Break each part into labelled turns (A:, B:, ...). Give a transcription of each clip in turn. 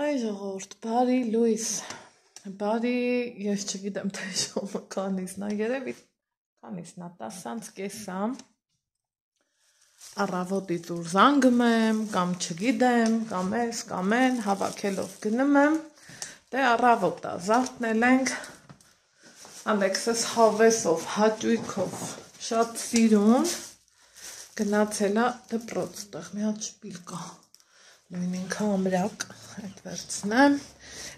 A: Այ ժողովուրդ, բարի լույս, բարի, ես չգիտեմ թե շոմը քանիսն է, երևի քանիսն է, 10-ից կեսա, առավոտից ուր զանգում եմ, կամ չգիտեմ, կամ ես, կամ են, հավաքելով գնում եմ, դե առավոտ է, զարթնել ենք, Ալեքսս հավեսով, հաճույքով, շատ սիրուն, գնացել է դպրոց, տեղ մի հատ շպիլ կա, նույն ինքը ամրակ, այդ վերցնեմ,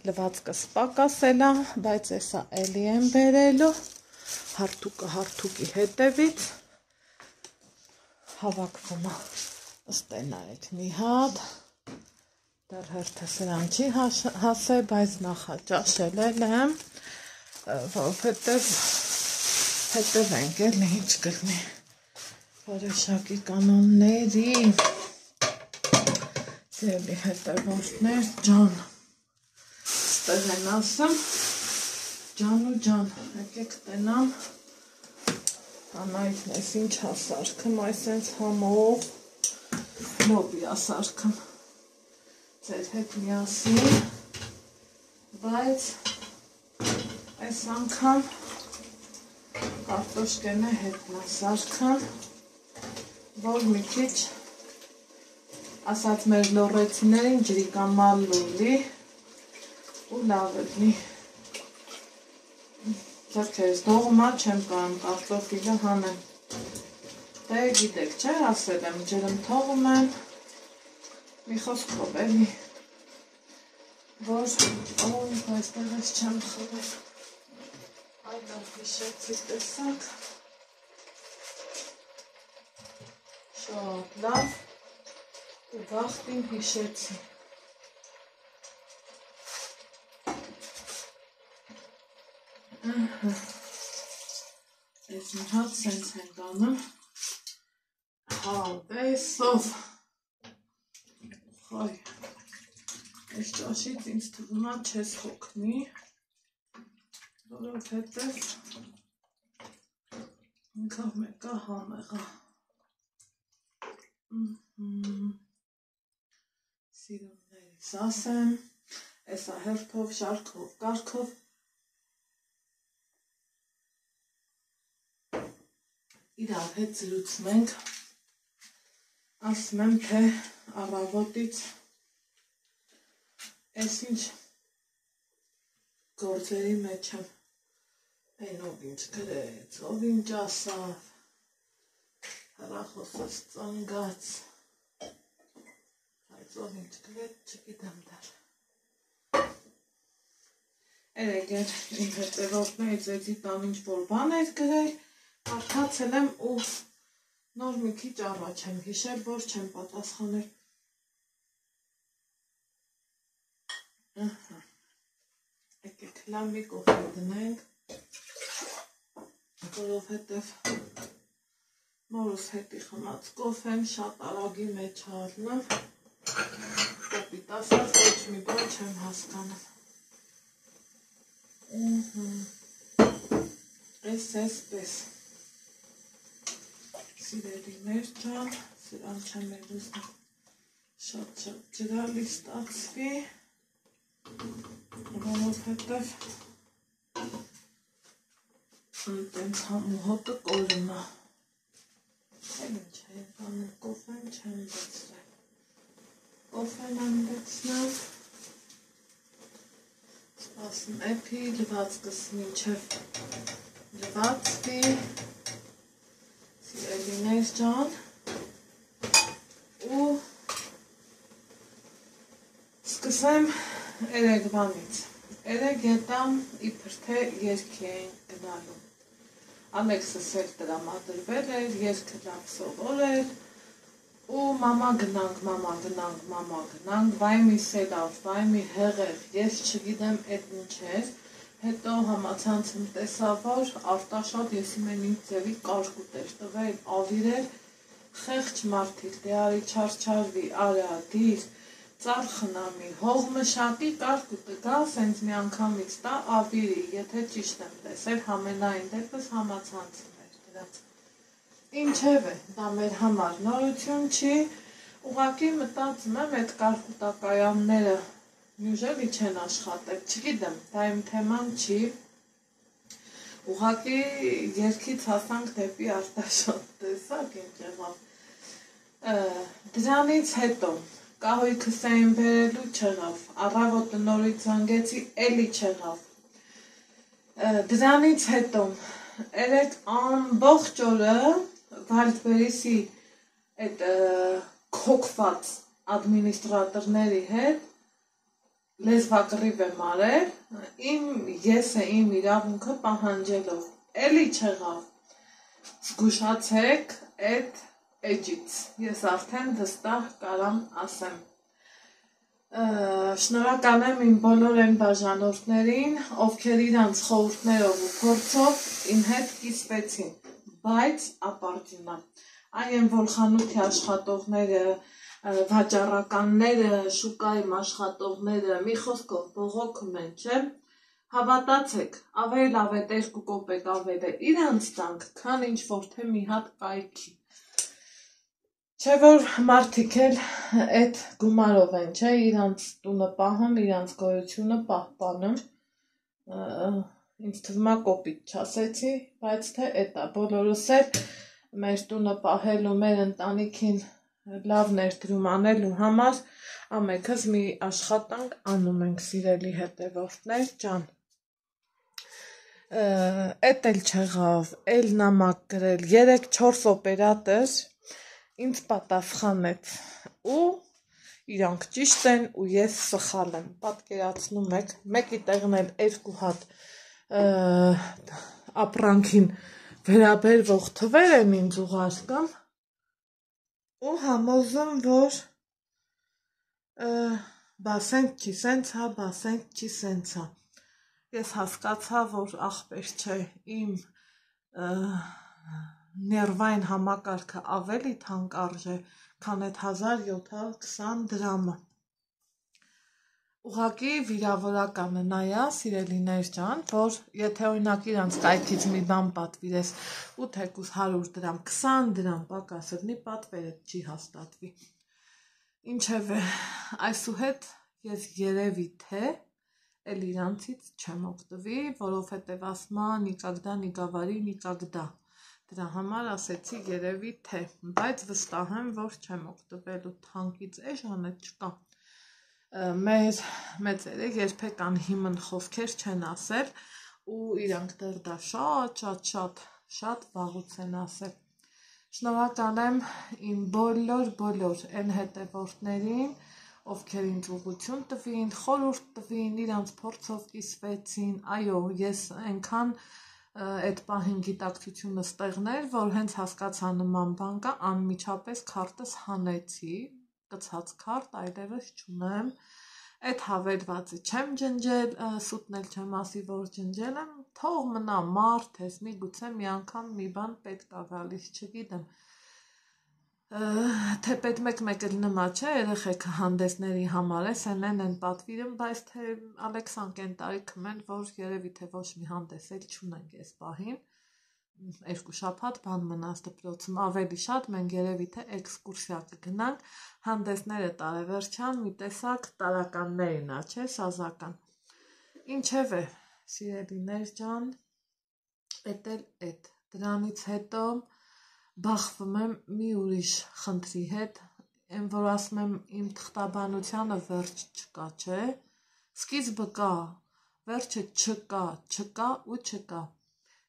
A: լվացքս պակասել է, բայց եսա էլի եմ բերելու, հարթուկը հարթուկի հետևից, հավաքվում է, ըստենա այդ մի հատ, դեռ հերթը սրան չի հասել, բայց նախաճաշել եմ, որովհետև հետևենք էլի ինչ կլինի որոշակի կանոնների ձելի հետևորդներ ջան ստեղ են ասում ջան ու ջան եկեք տենամ անայքն ես ինչ հասարքım այսենց համով լոբի ասարքım ձեր հետ միասին բայց այս անգամ կարտոշկենը հետն ասարքım որ մի քիչ ասած մեր լորեցիներին ջրի կամ մալլուլի ու լավ էլի ձերքերս դողմա չեմ կարում կարտոֆիլը հանեմ դե գիտեք չէ ասել եմ ջրում թողում եմ մի խոսքով էլի որ օй այստեղ ես չեմ խորել այլավ հիշեցի տեսակ շատ լավ ու վախտին հիշեցի ես մի հատ սենց ենք անում հավեսով խայ այս ճաշից ինձ թվում է չես հոգնի որովհետև ինքավ մեկա համեղա սիրուններիս ասեմ էսա հերթով, շարքով, կարգով իրար հետ զրուցնենք ասում եմ թե առավոտից ես ինչ գործերի մեջ եմ են ով ինչ գրեց, ով ինչ ասավ հեռախոսս ծնգաց բայց ով ինչ գրեց չգիտեմ դեռ երեկ էր իմ հետևորդներից էդի տան ինչ-որ բան էր գրել կարդացել եմ ու նոր մի քիչ առաջ եմ հիշել, որ չեմ պատասխանել եկեք լամի կոֆե դնենք որովհետև մորուս հետի խմած կոֆեն շատ արագի մեջ առնում կոպիտ ասած ոչ մի բան չեմ հասկանում պես սիրելիներ ջան սրան չեմ երուսնում շատ ջրալի ստացվի որովհետև տենց համուհոտը կորում է էլ ինչ է անում կոֆեն չեմ դեցրել կոֆեն եմ դեցնել սպասում էպի լվացքս մինչև լվացվի սիրելիներ ջան ու սկսեմ երեգվանից երեկ հետամ իբր թե երգի էին գնալու Ալեքսս էլ տրամադրվել էր, երգը լավ սովորել ու մամա գնանք, վայ մի սելավ, վայ մի հեղեղ, ես չգիտեմ էդ ինչ էր, հետո համացանցում տեսա, որ արտաշատ ես իմ են ինձ ձևի կարկուտ էր տվել, ավիրել, խեղճ մարդիկ, դե արի չարչարվի, արա, դիր, ծար խնամի, հող մշակի կարկուտը գա, սենց մի անգամից տա, ավիրի, եթե ճիշտ եմ տեսել, համենայն դեպս համացանցում էր դրած։ Ինչև է, դա մեր համար նորություն չի, Ուղղակի մտածում եմ այդ կարկուտակայանները ուժելի չեն աշխատել, չգիտեմ, դա իմ թեման չի։ Ուղղակի երկից հասանք դեպի արտաշատ, տեսակ ինչ եղավ։ Դրանից հետո կահույքս էին բերելու չեղավ, առավոտը նորից զանգեցի, էլի չեղավ։ Դրանից հետո երեք ամբողջ օրը Վալդբերիսի այդ քոքված ադմինիստրատորների հետ լեզվակռիվ եմ արել, եսը իմ իրավունքը պահանջելով, էլի չեղավ, զգուշացեք այդ էջից, ես արդեն վստահ կարամ ասեմ։ Շնորհակալ եմ իմ բոլոր այն բաժանորդներին, ովքեր իրանց խորհուրդներով ու փորձով իմ հետ կիսվեցին, բայց ապարդյունա։ Այն Վոլխանութի աշխատողները, վաճառականները, շուկայում աշխատողները, մի խոսքով բողոքում են, չէ՞։ Հավատացեք, ավելի լավ է 2 կոպեկ ավել է իրանց տանք, քան ինչ որ թե մի հատ կայքի։ Չէ որ մարդիկ էլ այդ գումարով են, չէ, իրանց տունը պահում, իրանց գոյությունը պահպանում։ Ինձ թվում է կոպիտ չասեցի, բայց թե էտա բոլորս էլ մեր տունը պահելու, մեր ընտանիքին լավ ներդրում անելու համար ամենքս մի աշխատանք անում ենք, սիրելի հետևորդներ ջան։ Էդ էլ չեղավ, էլ նամակ գրել, 3-4 օպերատոր ինձ պատասխանեց ու իրանք ճիշտ են ու ես սխալ եմ, պատկերացնում եք, մեկի տեղն էլ 2 հատ ապրանքին վերաբերվող թվեր են ինձ ուղարկում ու համոզում, որ բասենք չի սենց հա, բասենք չի սենց հա։ Ես հասկացա, որ ախպեր չէ, իմ ներվային համակարգը ավելի թանկ արժե, քան այդ 1720 դրամը։ Ուղղակի վիրավորական է նայա, սիրելիներ ջան, որ եթե օրինակ իրանց կայքից մի բան պատվիրես ու թեկուզ 100 դրամ, 20 դրամ պակաս լինի, պատվերը չի հաստատվի։ Ինչևէ, այսուհետ ես երևի թե էլ իրանցից չեմ օգտվի, որովհետև ասма никогда не говори никогда։ Դրա համար ասեցի երևի թե, բայց վստահ եմ, որ չեմ օգտվելու թանկից էժանը չկա։ Մեր մեծերը երբեք անհիմն խոսքեր չեն ասել ու իրանք դեռ դա շատ վաղուց են ասել։ Շնորհակալ եմ իմ բոլոր այն հետևորդներին, ովքեր ինձ ուղղություն տվին, խորհուրդ տվին, իրանց փորձով կիսվեցին, այո, ես այնքան այդ պահին գիտակցությունը ստեղներ, որ հենց հասկացա նման բան կա, անմիջապես քարտս հանեցի, կցած քարտ, այլևս չունեմ, այդ հավելվածը չեմ ջնջել, սուտնել չեմ ասի, որ ջնջել եմ, թող մնա մարդ ես, միգուցե մի անգամ մի բան պետք ա գալիս, չգիտեմ, թե պետ մեկ էլ նմա չէ, երեխեքը հանդեսների համար ես, են պատվիրում, բայց թե Ալեքսան կենտարի կմեն, որ երևի թե ոչ մի հանդես էլ չունենք ես պահին, 2 շաբաթ բան մնաց դպրոցում, ավելի շատ մենք երևի թե էքսկուրսիա կգնանք, հանդեսները տարեվերջան, մի տեսակ տարականներին ա, չէ, սազական։ Ինչևէ, սիրելիներ ջան, էդ էլ էդ, դրանից հետո բախվում եմ մի ուրիշ խնդրի հետ, այն որ ասում եմ իմ թղթաբանությանը վերջ չկա, չէ, սկիզբը կա, վերջը չկա ու չկա,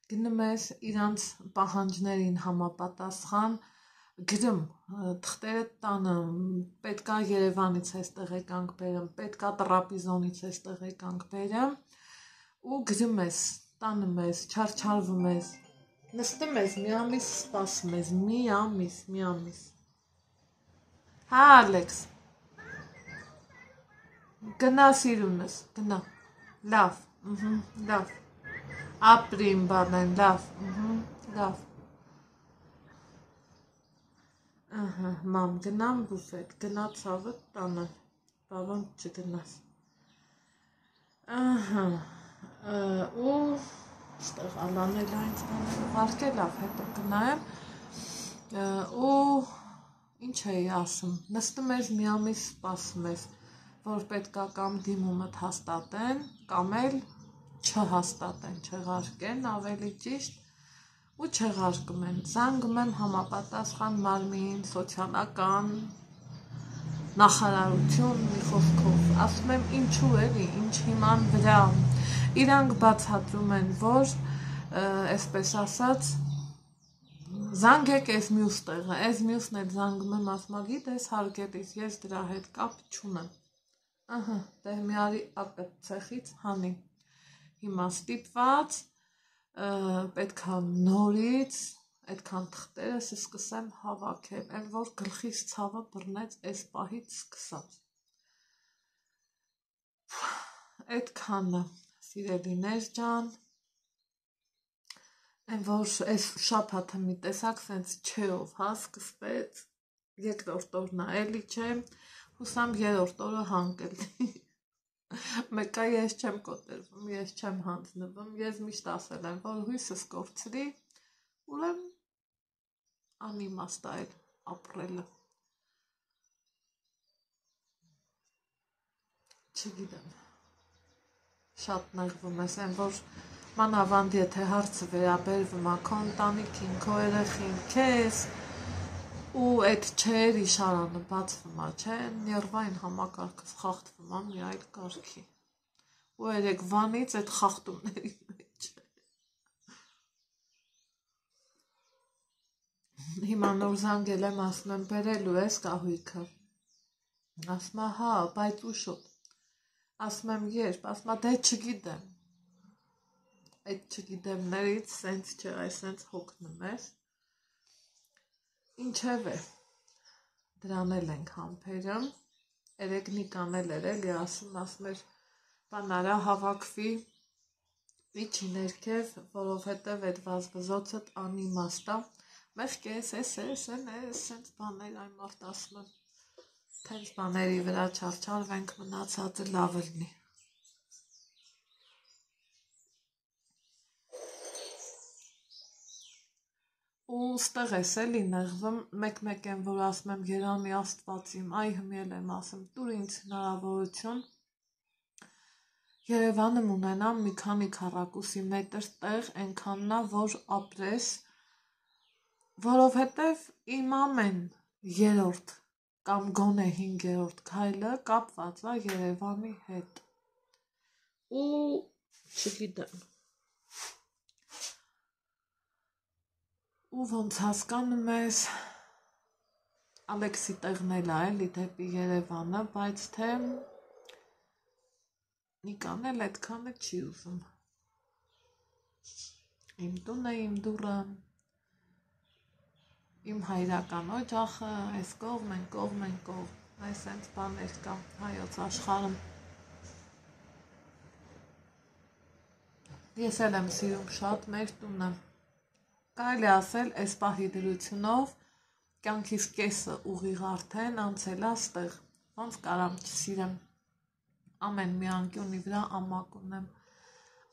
A: գնում ես իրանց պահանջներին համապատասխան, գրում, թղթերը տանը, պետքա Երևանից ես տեղեկանք բերեմ, պետքա Տրապիզոնից ես տեղեկանք բերեմ ու գրում ես, տանում ես, չարչարվում ես, նստում ես, մի ամիս սպասում ես, մի ամիս։ Հա, Ալեքս, գնա սիրունս, գնա, լավ, լավ, ապրիմ բանեն, լավ, մամ, գնամ բուֆետ, գնա ցավը տանան, բավան չգնաս, ու ստեղ ալանել այնց բաներ, ուղարկել լավ, հետո գնայեմ ու Ինչ էի ասում, նստում ես մի ամիս սպասում ես, որ պետքա կամ դիմումդ հաստատեն, կամ էլ չհաստատեն, չեղարկեն, ավելի ճիշտ, ու չեղարկում են, զանգում եմ համապատասխան մարմին, սոցիալական նախարարություն, մի խոսքով, ասում եմ ինչու էլի, ինչ հիման վրա, իրանք բացատրում են, որ, այսպես ասած, զանգեք այս մյուս տեղը, այս մյուսն էլ զանգում եմ ասում, գիտես հարգելիս, ես դրա հետ կապ չունեմ, դե մի արի ակը ցեխից հանի, հիմա ստիպված, պետքա նորից, այդքան թղթերս սկսեմ հավաքել, էլ որ գլխիս ցավը բռնեց այս պահից սկսած, այդքանը, սիրելիներ ջան, Այն որ այս շաբաթը մի տեսակ սենց չեով սկսվեց, երկրորդ օրնա էլի չէ, հուսամ երրորդ օրը հանգելի, մեկա ես չեմ կոտերվում, ես չեմ հանձնվում, ես միշտ ասել եմ, որ հույսս կորցրի, ուրեմ անիմաստ այլ ապրելը, չգիտեմ, շատ նեղվում ես, այն որ մանավանդ եթե հարցը վերաբերվում է քո ընտանիքին, քո երեխին, քեզ ու այդ չէր իշարանը բացվում է, չէ, ներվային համակարգս խախտվում է մի այլ կարգի ու երեկվանից այդ խախտումների մեջ հիմա նոր զանգել եմ, ասում եմ բերելու ես կահույքը ասում է հա, բայց ուշոտ ասում եմ երբ, ասում է դե չգիտեմ այդ չգիտեմներից սենց չէ, այս սենց հոգնում ես, ինչև է, դրան էլ ենք համպերը, երեգնիկան էլ էլի ասում էր, բան արա հավաքվի, իջի ներքև, որովհետև այդ վազվզոցդ անիմաստա, մեղք ես, սենց բաներ այն մարդ ասում եմ, թենց բաների վրա չարչարվենք մնացածը լավ լինի. ու ստեղ ես էլի նեղվում, մեկ եմ, որ ասում եմ Երանի Աստվածիմ, այ հմել եմ ասում, տուր ինձ հնարավորություն Երևանում ունենամ մի քանի քառակուսի մետր տեղ, այնքաննա, որ ապրես, որովհետև իմ ամեն երրորդ կամ գոնե 5-րդ քայլը կապված է Երևանի հետ ու չգիտեմ ու ոնց հասկանում ես Ալեքսի տեղն էլ է էլի դեպի Երևանը, բայց թե Նիկան էլ այդքանը չի ուզում իմ տունը, իմ դուռը իմ հայրական օջախը, այս կողմ են կողմ, այս այնց բաներ կա հայոց աշխարհում ես էլ եմ սիրում շատ մեր տունը կարելի ասել այս պահի դրությունով կյանքիս կեսը ուղիղ արդեն անցել է ստեղ, ոնց կարամ չսիրեմ, ամեն մի անկյունի վրա ամակ ունեմ,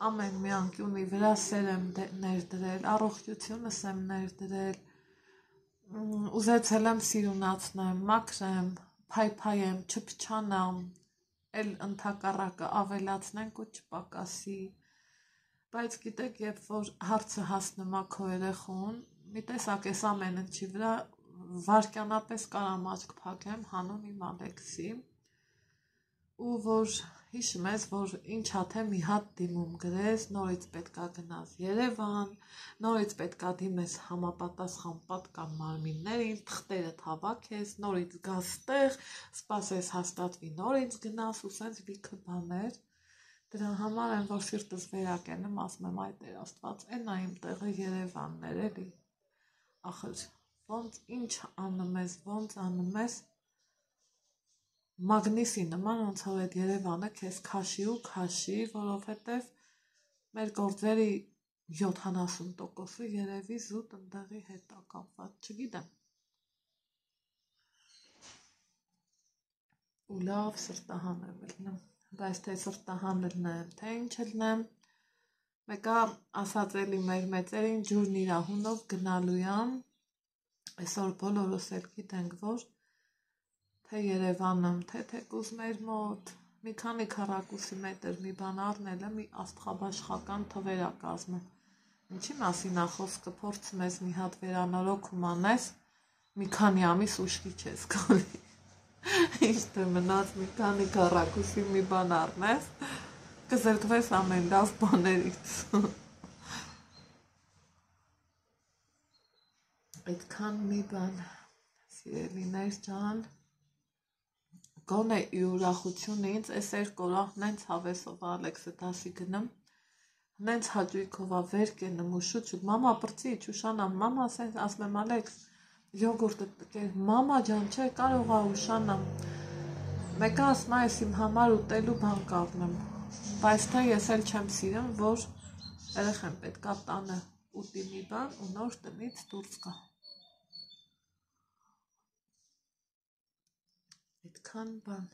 A: ամեն մի անկյունի վրա սեր եմ ներդրել, առողջությունս եմ ներդրել, ուզեցել եմ սիրունացնեմ, մաքրեմ, փայփայեմ, չփչանամ, էլ ընդհակառակը ավելացնենք ու չպակասի, բայց գիտեք, երբ որ հարցը հասնում է քո երեխուն, մի տեսակ այս ամեն ինչի վրա վարքյանապես կարամ աչք փակեմ հանուն իմ Ալեքսի ու որ հիշում ես, որ ինչա թե մի հատ դիմում գրես, նորից պետքա գնաս Երևան, նորից պետքա դիմես համապատասխան պատկան մարմիններին, թղթերդ հավաքես, նորից գաս տեղ, սպասես հաստատվի, նորից գնաս ու սենց լիքը բաներ Դրա համար են, որ սիրտս վերակենում, ասում եմ այ Տեր Աստված, այն է իմ տեղը Երևանն էր էլի, ախր ոնց ինչ անում ես, մագնիսի նման ոնց որ այդ Երևանը քեզ քաշի ու քաշի, որովհետև մեր գործերի 70%-ը երևի զուտ ընդեղի հետ է կապված, չգիտեմ, ու լավ սրտահան եմ լինում, բայց թե սրտահան լինեմ, թե ինչ լինեմ, մեկա ասած էլի մեր մեծերին ջուրն իր հունով գնալու յան, Այսօր բոլորս էլ գիտենք, որ թե Երևանում, թե թեկուզ մեր մոտ մի քանի քառակուսի մետր մի բան առնելը մի աստղաբաշխական թվեր է կազմում։ Ինչի մասին է խոսքը, փորձում ես մի հատ վերանորոգում անես, մի քանի ամիս ուշքի չես գալի։ Ինչ թե մնաց մի քանի քառակուսի մի բան առնես, կզրկվես ամեն լավ բաներից։ Այդքան մի բան, սիրելիներ ջան, գոնե ի ուրախություն ինձ, այս երկու օրը նենց հավեսով Ալեքսը դասի գնում, նենց հաճույքով վեր կենում ու շուտ մամա պրծիչ ուշանամ, մամա ասենց ասում եմ Ալեքս, յոգուրտը տկեր, մամա ջան, չէ, կարող է ուշանամ, մեկը ասում է, ես իմ համար ուտելու բան կառնեմ, բայց թե ես էլ չեմ սիրում, որ երեխան պետքա տանը ուտի մի բան ու նոր տնից դուրս գա։ Այդքան բան,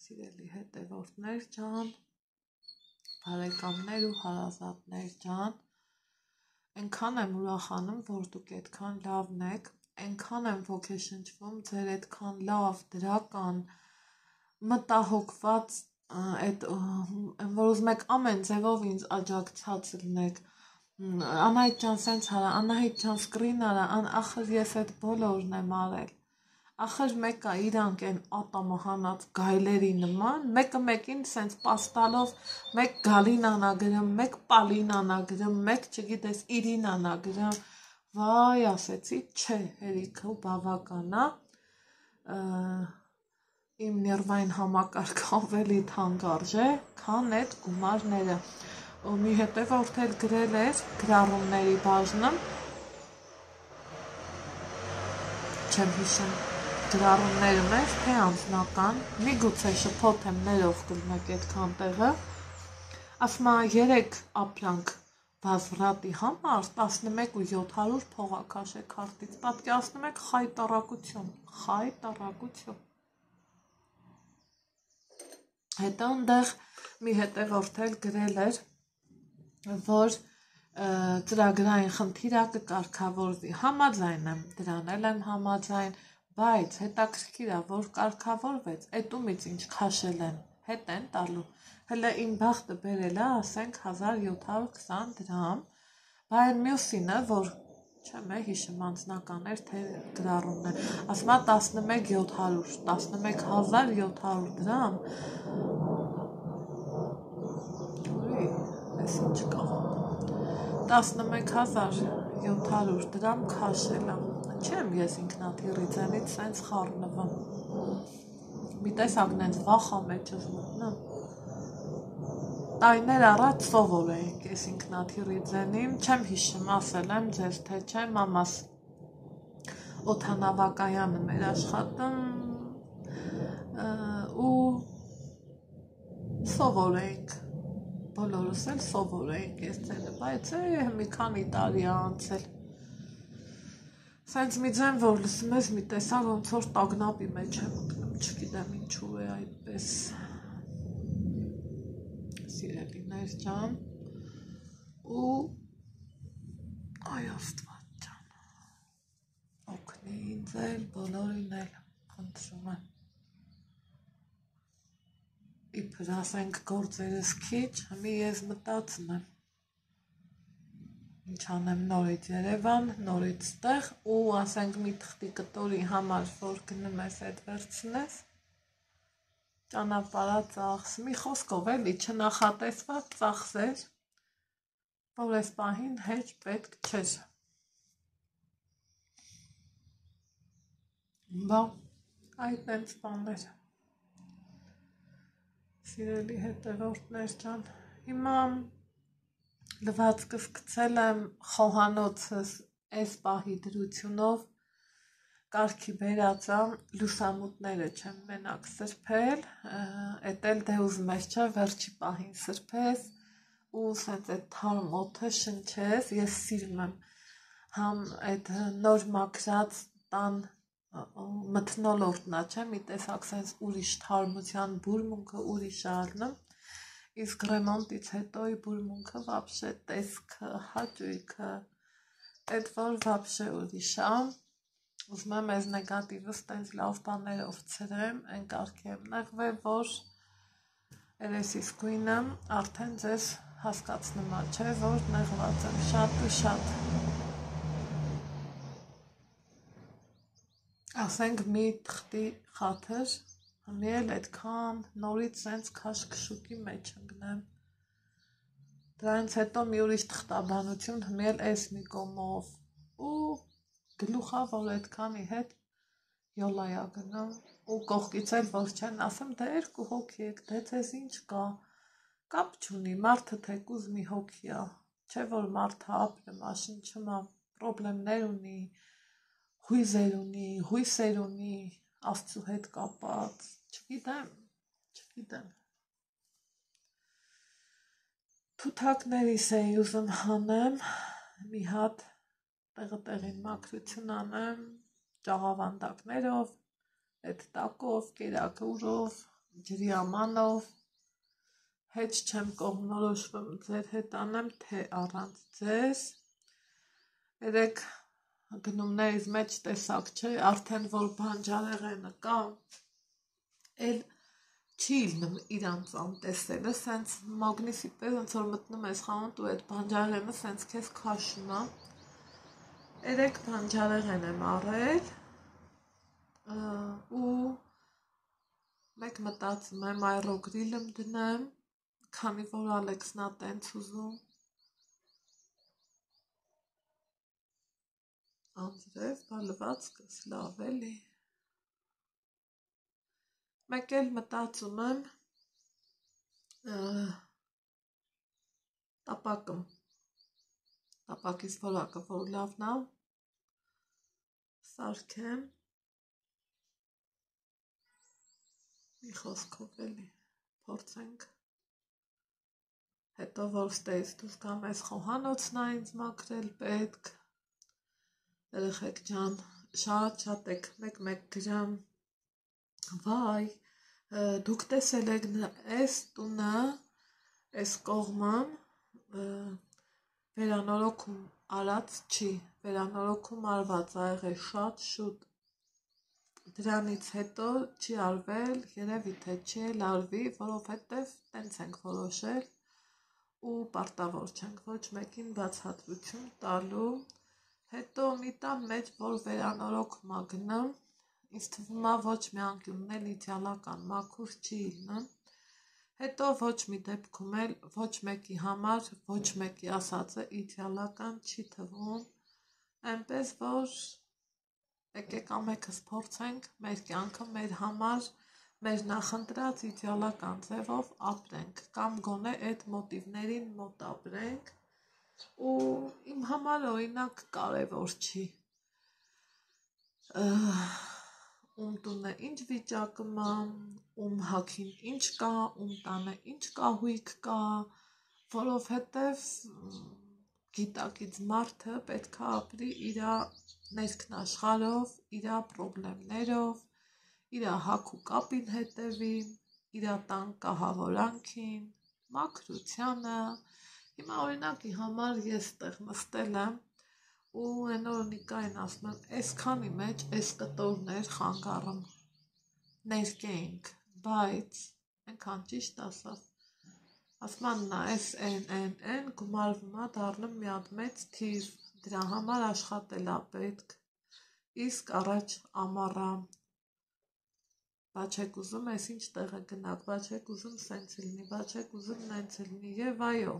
A: սիրելի հետևորդներ ջան, բարեկամներ ու հարազատներ ջան, այնքան եմ ուրախանում, որ դուք այդքան լավն եք, այնքան եմ ոգեշնչվում ձեր այդքան լավ, դրական, մտահոգված, որ ուզում եք ամեն ձևով ինձ աջակցած լինեք, Անահիտ ջան սենց արա, Անահիտ ջան սկրին արա, ախր ես այդ բոլորն եմ արել, ախր մեկը իրանք են ատամահանած գայլերի նման, մեկը մեկին սենց պաստալով, մեկ գալինան ա գրում, մեկ պալինան ա գրում, մեկ չգիտես իրինան ա գրում, վայ ասեցի, չէ, հերիքը ու բավականա, իմ ներվային համակարգ ավելի թանկարժե, քան այդ գումարները, ու մի հետևորդ էլ գրել էր գրառումների բաժնում, չեմ հիշում, գրառումներում էր, թե անձնական, միգուցե շփոթ եմ ներով կլնեք այդքան տեղը, ասում է 3 ապրանք բազրատի համար 11,700 փող ա քաշեք քարտից, պատկերացնում եք խայտառակություն, հետո ընդեղ մի հետևորդ էլ գրել էր, որ ծրագրային խնդիր ա կկարգավորվի, համաձայն եմ, դրան էլ եմ համաձայն, բայց հետաքրքիր ա, որ կարգավորվեց, էտումից ինչ քաշել են, հետ են տալու, հələ իմ բախտը բերել ա, ասենք 1720 դրամ, բայց մյուսինը, որ չեմ հիշում անձնական էր, թե գրառումն է, ասում ա 11,700, 11,700 դրամ, ես ինչ կա, 11,700 դրամ քաշել ա, չեմ ես ինքնաթիռի ձենից սենց խառնվում, մի տեսակ նենց վախա մեջս մտնեմ, տարիներ առաջ սովոր էինք ես ինքնաթիռի ձենին, չեմ հիշում, ասել եմ ձեզ, թե չէ, մամաս օդանավակայանում էր աշխատում ու սովոր էինք, բոլորս էլ սովոր էինք ես ձենը, բայց մի քանի տարի ա անցել, սենց մի ձեն, որ լսում ես մի տեսակ ոնց որ տագնապի մեջ եմ մտնում, չգիտեմ ինչու է այդպես, սիրելիներ ջան, ու այ Աստված ջան, օգնի ինձ էլ, բոլորին էլ, խնդրում եմ, իբր ասենք գործերս քիչ, մի ես մտածում եմ, ինչ անեմ նորից Երևան, նորից տեղ ու ասենք մի թղթի կտորի համար, որ գնում ես այդ վերցնես, ճանապարհա ծախս, մի խոսքով էլի չնախատեսված ծախսեր, որ այս պահին հեչ պետք չէր։ Բա, այդ այնց բաներ։ Սիրելի հետևորդներ ջան, հիմա լվացքս գցել եմ խոհանոցս այս պահի դրությունով, կարգի բերած եմ, լուսամուտները չեմ մենակ սրբել, էդ էլ դե ուզում ես չէ, վերջի պահին սրբես, ու սենց այդ թարմ օդը շնչես, ես սիրում եմ, համ այդ նոր մաքրած տան մթնոլորտն ա, չէ, մի տեսակ սենց ուրիշ թարմության բուրմունքը ուրիշ ալնում, իսկ ռեմոնտից հետոյի բուրմունքը վաբշե տեսքը, հաճույքը, այդ որ վաբշե ուրիշ ա, ուզում եմ այս նեգատիվս տենց լավ բաներով ցրեմ, այն կարգի եմ նեղվել, որ երեսիս գույնը արդեն ձեզ հասկացնում է, չէ, որ նեղված եմ շատ ու շատ։ Ասենք մի թղթի խաթր, մի էլ այդքան նորից սենց քաշքշուկի մեջ ընկնեմ։ Դրանից հետո մի ուրիշ թղթաբանություն, մի էլ էս մի կոմով ու գլուխա, որ այդքանի հետ յոլայա գնում ու կողքից էլ որ չեն ասեմ, դե 2 հոգի եք, դե ձեզ ինչ կա, կապ չունի, մարդը թեկուզ մի հոգի է, չէ որ մարդը ապրում, աշնչում է, պրոբլեմներ ունի, հույզեր ունի, հույսեր ունի, Աստծու հետ կապած, չգիտեմ։ Թութակներիս էի ուզում հանեմ, մի հատ տեղին մաքրություն անեմ, ճաղավանդակներով, այդ տակով, կերակուրով, ջրի ամանով, հետ չեմ կողմնորոշվում ձեր հետ անեմ, թե առանց ձեզ, երեք գնումներից մեջ տեսակ չէ, արդեն որ բանջարեղենը կա, էլ չի լինում իրանց անտեսելը, սենց մագնիսի պես, ոնց որ մտնում ես խանութ ու այդ բանջարեղենը սենց քեզ քաշում է, երեք բանջարեղեն եմ առել ու մեկ մտածում եմ այռոգրիլը դնեմ, քանի որ Ալեքսն ա տենց ուզում, անձրև, բալվածքս լավ էլի, մեկ էլ մտածում եմ տապակից որակը, որ լավն ա, սարքեմ, մի խոսքով էլի, փորձենք, հետո որ ստեից դուս կամ ես խոհանոցն ա ինձ մաքրել պետք, երեխեք ջան, շատ եք, մեկ գրամ, վայ, դուք տեսել եք այս տունը, այս կողմն, վերանորոգում արած չի, վերանորոգում արված ա եղել շատ շուտ, դրանից հետո չի արվել, երևի թե չի էլ արվի, որովհետև տենց ենք որոշել ու պարտավոր չենք ոչ մեկին բացատրություն տալու, հետո մի տան մեջ, որ վերանորոգում ա գնում, ինձ թվում ա ոչ մի անկյունն էլ իդեալական մաքուր չի լինում, հետո ոչ մի դեպքում էլ ոչ մեկի համար, ոչ մեկի ասածը իդեալական չի թվում, այնպես որ եկեք ամենքս փորձենք մեր կյանքը մեր համար, մեր նախընտրած իդեալական ձևով ապրենք, կամ գոնե այդ մոտիվներին մոտ ապրենք, ու իմ համար օրինակ կարևոր չի, ում տունը ինչ վիճակում ա, ում հագին ինչ կա, ում տանը ինչ կահույք կա, որովհետև գիտակից մարդը պետք է ապրի իր ներքնաշխարհով, իր պրոբլեմներով, իր հագ ու կապին հետևի, իր տան կահավորանքին, մաքրությանը, հիմա օրինակի համար ես տեղ նստել եմ, ու այն օր Նիկային ասում եմ, այսքանի մեջ այս կտորներ խանգարում, ներկեինք, բայց այնքան ճիշտ ասավ, ասում եմ նա այս են գումարվում ա դառնում մի հատ մեծ թիվ, դրա համար աշխատել ա պետք, իսկ առաջ ամառա, բա չեք ուզում ես ինչ տեղը գնաք, բա չեք ուզում սենց լինի, բա չեք ուզում նենց լինի, և այո,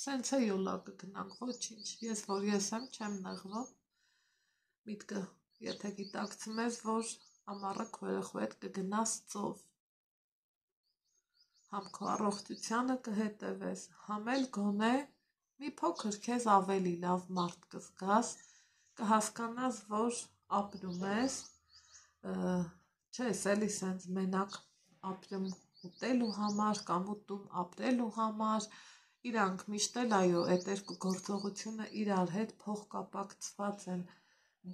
A: սենց է յոլա կգնանք, ոչինչ, ես որ ես եմ, չեմ նեղվա, միտքը, եթե գիտակցում ես, որ ամառը քո երեխու հետ կգնաս ծով, համ քո առողջությանը կհետևես, համ էլ գոնե մի փոքր քեզ ավելի լավ մարդ կզգաս, կհասկանաս, որ ապրում ես, չես էլի սենց մենակ ապրում ուտելու համար կամ ուտում ապրելու համար, իրանք միշտ էլ այո, այդ երկու գործողությունը իրար հետ փոխկապակցված են,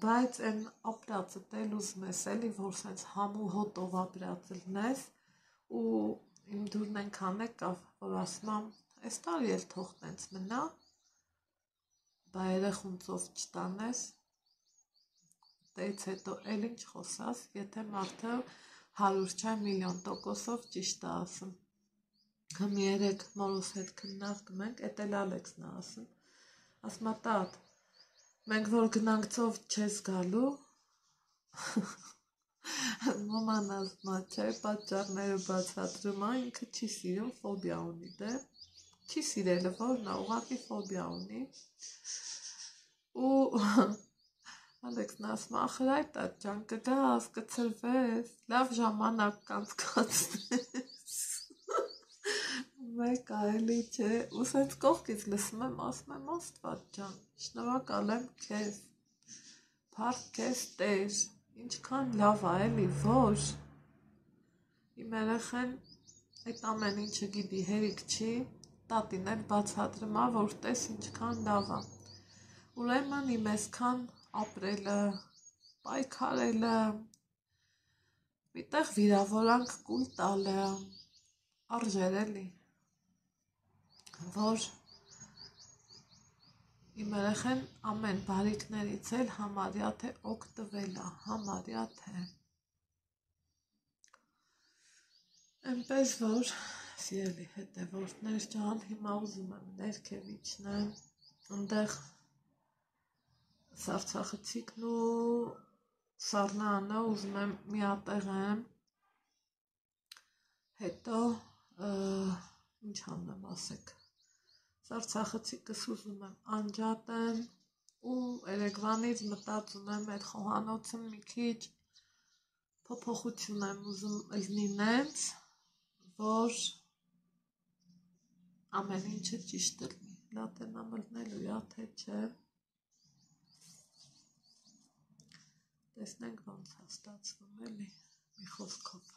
A: բայց այն ապրածը էլ ուզում ես էլի, որ սենց համու հոտով ապրած լնես ու իմ դուրն ենքան եկավ, որ ասում եմ, այս տարի էլ թող տենց մնա, բա երեխուն ծով չտանես, դեից հետո էլ ինչ խոսաս, եթե մարդը 100 չէ միլիոն% ճիշտ է ասում։ Մի երեք մորուս հետ քննարկում ենք, էդ էլ Ալեքսն է ասում։ Ասում է տատ, մենք որ գնանք ծով չես գալու, մաման ասում է, չէ, պատճառները բացատրում է, ինքը չի սիրում, ֆոբիա ունի, դե, չի սիրելը, որն է, ուղղակի ֆոբիա ունի, ու Ալեքսն ասում է, ախր այդ տատ ջան, կգաս, կցրվես, լավ ժամանակ կանցկացնես, մեկ այլի չէ, ու սենց կողքից լսում եմ, ասում եմ, Աստված ջան, շնորհակալ եմ քեզ, փառք քեզ Տեր, ինչքան լավ է էլի, որ իմ երեխեն այդ ամեն ինչը գիտի, հերիք չի, տատին էլ բացատրում է, որ տես ինչքան լավ է, ուրեմն իմ այսքան ապրելը, պայքարելը, միտեղ վիրավորանք կուլ տալը, արժեր էլի, որ իմ երեխեն ամեն բարիքներից էլ համարյա թե օգտվել է, համարյա թե։ Էնպես որ, սիրելի հետևորդներ ջան, հիմա ուզում եմ ներքև իջնեմ, ընդեղ Սարցախցիկն ու Սառնանը ուզում եմ միատեղ եմ, հետո ինչ անեմ ասեք, Սարցախցիկս ուզում եմ անջատեմ ու երեկվանից մտածում եմ այդ խոհանոցը մի քիչ փոփոխություն եմ ուզում լինի նենց, որ ամեն ինչը ճիշտ լինի, լատենա մլնելու ա թե չէ, տեսնենք ոնց է ստացվում էլի, մի խոսքով։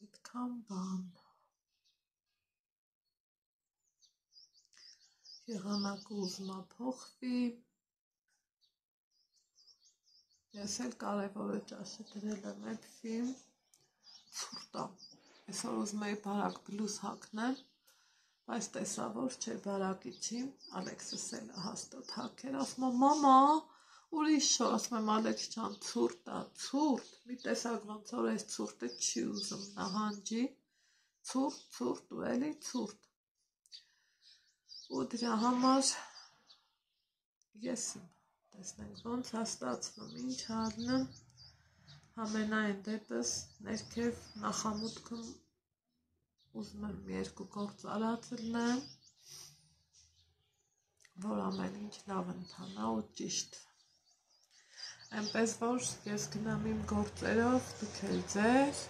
A: Այդքան բան։ Եղանակը ուզում է փոխվի, ես էլ կարևորը ճաշը դրել եմ էպսի, ցուրտ է, այսօր ուզում էի բարակ բլուզ հագնեմ, բայց տեսա որ չէ բարակի չի, Ալեքսս էլ հաստատ հագեր, ասում է մամա, ուրիշ շոր, ասում եմ Ալեքս ջան, ցուրտ է, ցուրտ, մի տեսակ ոնց որ այս ցուրտը չի ուզում նահանջի, ցուրտ ու էլի ցուրտ, ու դրա համար ես իմ տեսնենք ոնց է ստացվում, ինչ առնեմ, համենայն դեպս ներքև նախամուտքում ուզում եմ երկու գործ արած լինեմ, որ ամեն ինչ լավ ընթանա ու ճիշտ, այնպես որ ես գնամ իմ գործերով, դուք էլ ձեր,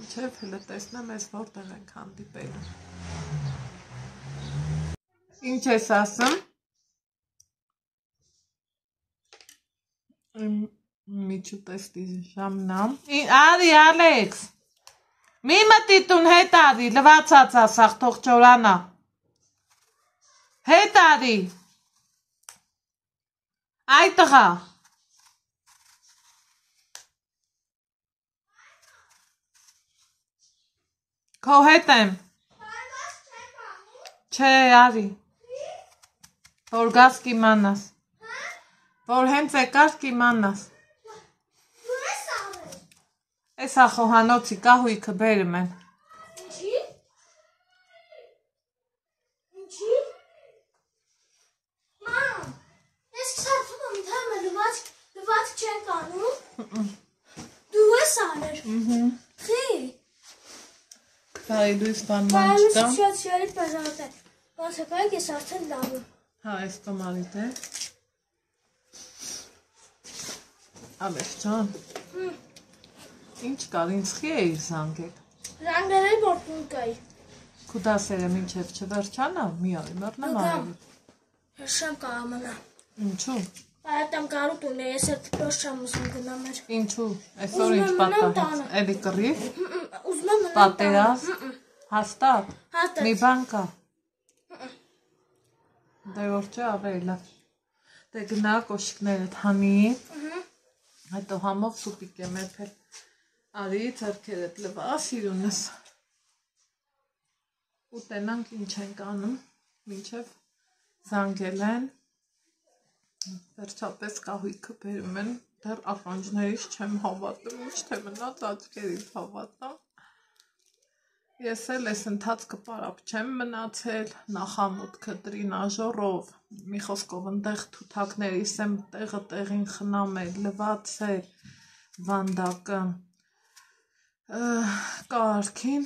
A: ինչև հլը տեսնեմ ես որտեղ ենք հանդիպելու։ Ինչ ես ասում։ Միջուտեստի ժամն է։ Արի Ալեքս։ Մի մտի տուն հետ արի, լվացած ասախ թող չորանա։ Հետ արի։ Այ տղա։ Քո հետ եմ։ Չէ, արի։ Որ գաս կիմանաս, որ հենց եկար կիմանաս, ես ախոհանոցի կահույքը բերում են,
B: ինչի, մամ, ես կսարդում եմ իթայմ է լվաց չենք անում, դու ես արեր, խի,
A: Բարի լույս բանման չկա,
B: բարի լույս շյալի պեզարդ է, բացակայք ես արդեն լավը,
A: հա, ես կոմարիտ է, Ալեքս ջան, ինչ կար, ինձ խի էիր զանգել,
B: զանգել էի որ տուն կայի,
A: քու դասերը մինչև չվերջանա, մի արի, մեռնեմ արելի,
B: ես շեմ կաղամանա,
A: ինչու,
B: այդամ կարու տուն է, ես էդ պրոշ չամ ուզում գնամ էր,
A: ինչու, այսօր ինչ պատահեց, էլի կռիվ,
B: ուզում եմ
A: պատերազ, հաստատ, մի բան կա, դե որ չէ ավելի լավ, դե գնա կոշիկներդ հանի, հետո համով սուպիկ եմ էփել, արի ձեռքերդ լվա սիրունս, ու տենանք ինչ ենք անում, մինչև զանգել են, վերջապես կահույքը բերում են, դեռ ականջներից չեմ հավատում, ինչ թե մնաց աչքերից հավատամ։ Ես էլ այս ընթացքը պարապ չեմ մնացել, նախամուտքը տրինաժորով, մի խոսքով ընդեղ թութակներիս եմ տեղը տեղին խնամել, լվացել, վանդակը կարգին,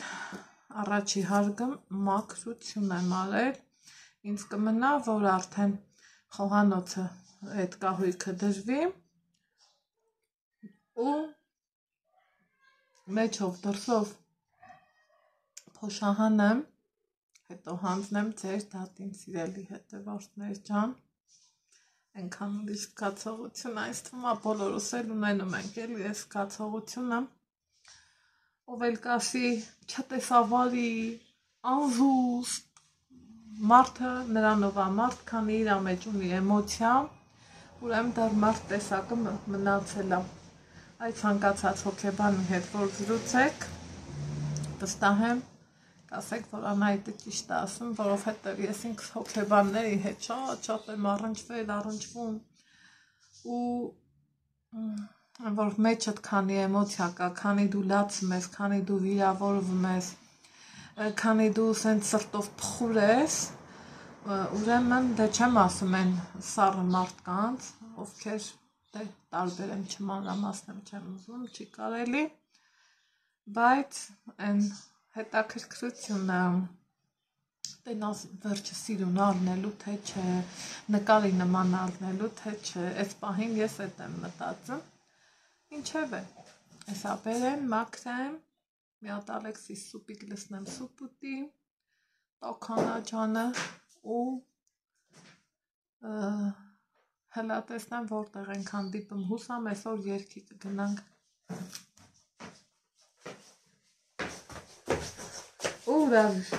A: առաջի հարգը մաքրություն եմ արել, ինձ կմնա, որ արդեն խոհանոցը այդ կահույքը դրվի ու մեջով դրսով փոշահանեմ, հետո հանձնեմ ձեր դատին սիրելի հետևորդներ ջան, այնքան ուրիշ զգացողություն այս թվում է բոլորս էլ ունենում ենք էլի այս զգացողությունը, ով էլ կասի չտեսավարի, անզուստ, մարդը նրանով է մարդ, քանի իր մեջ ունի էմոցիա, ուրեմն դեռ մարդ տեսակը մնացել է, այդ ցանկացած հոգեբանի հետ որ զրուցեք, վստահ եմ կասեք, որ Անահիտը ճիշտ է ասում, որովհետև ես ինքս հոգեբանների հետ շատ եմ առնչվում ու որ մեջդ քանի էմոցիա կա, քանի դու լացում ես, քանի դու վիրավորվում ես, քանի դու սենց սրտով փխուր ես, ուրեմն դե չեմ ասում են սառը մարդկանց, ովքեր դե տարբեր եմ չմանրամասնեմ չեմ ուզում, չի կարելի, բայց այն հետաքրքրությունը տենաս վերջը սիրուն առնելու, թե չէ, նկարի նման առնելու, թե չէ, այս պահին ես էդ եմ մտածում, ինչև է, այսա բերեմ, մաքրեմ, մի հատ Ալեքսիս սուպիկ լսնեմ սուպ ուտի, տոքանա ջանը ու հլա տեսնեմ որտեղ ենք հանդիպում, հուսամ այսօր երգի կգնանք, ուր արիր,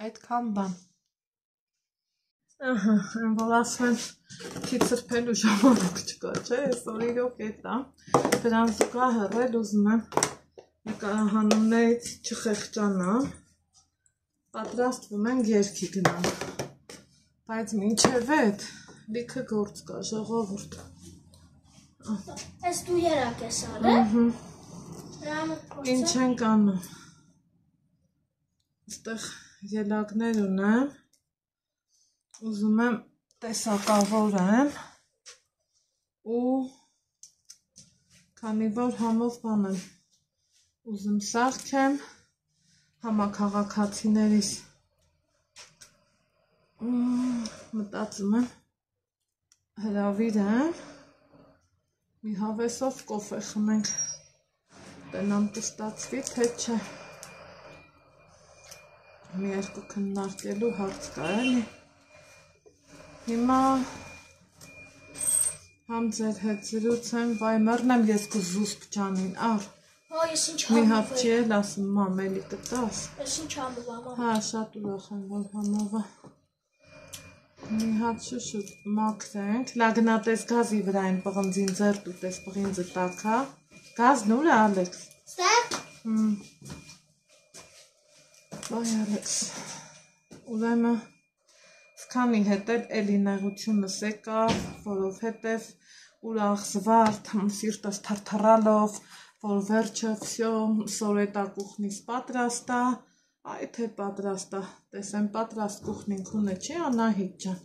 A: այդքան բան, են որ ասում են չի ծրպելու ժամանակ չկա, չէ, այսօր իրոք էտ է, դրան զուգահեռ էլ ուզում եմ նկարահանումներից չխեղճանալ, պատրաստվում են երգի գնանք, բայց մինչև էդ լիքը գործ կա, ժողովուրդ,
B: Ես դու երակ ես արել,
A: ինչ ենք անում, ստեղ ելակներ ունեմ, ուզում եմ տեսակավորեմ ու քանի որ համով բան եմ ուզում սարքեմ համաքաղաքացիներիս մտածում եմ հրավիրեմ մի հավեսով կոֆե խմենք տենամ կստացվի թե չէ մի երկու քննարկելու հարց կա էլի հիմա համ ձեր հետ զրուցեմ վայ մեռնեմ ես քո զուսպ ջանին առ մի հատ չի էլ ասում մամ էլի կտաս
B: ես ինչ համով ամա
A: հա շատ ուրախ եմ որ համովա մի հատ շուշուտ մաքրենք լագնատես գազի վրա են պղնձին ձերտ ուտես պղինձը տակա գազն ուր է Ալեքս
B: ստեղ
A: վայ Ալեքս ուրեմն Քանի հետ էլի նեղությունս եկավ, որովհետև ուրախ զվարթ, սիրտս թրթռալով, որ վերջը վсё, սորետա կուխնիս պատրաստ է, այ թե պատրաստ է, տեսեմ պատրաստ կուխնին քունը չի Անահիտ ջան,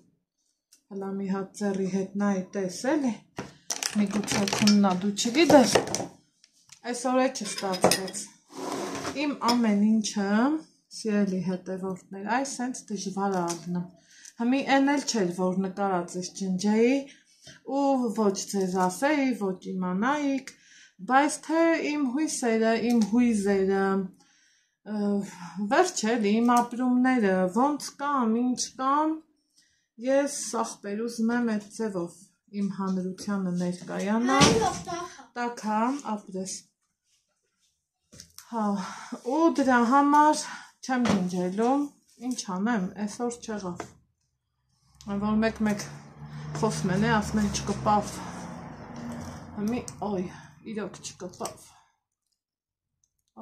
A: հլա մի հատ ձեռի հետ նայի տես էլի, միգուցե քուննա դու չգիտես, այսօր է չստացվեց, իմ ամեն ինչը, սիրելի հետևորդներ, այս հենց դժվար է ալնում, Հիմի են էլ չէր, որ նկարած ես ջնջեի ու ոչ ձեզ ասեի, ոչ իմանայիք, բայց թե իմ հույսերը, իմ հույզերը, վերջ էլ իմ ապրումները, ոնց կամ, ինչ կամ, ես սախպեր ուզում եմ այդ ձևով իմ հանրությանը ներկայանալ, տակհամ ապրես, ու դրա համար չեմ ջնջելու, ինչ անեմ, այսօր չեղավ, որ մեկ խոսում են, ասում են չկպավ, հիմի, ոյ, իրոք չկպավ,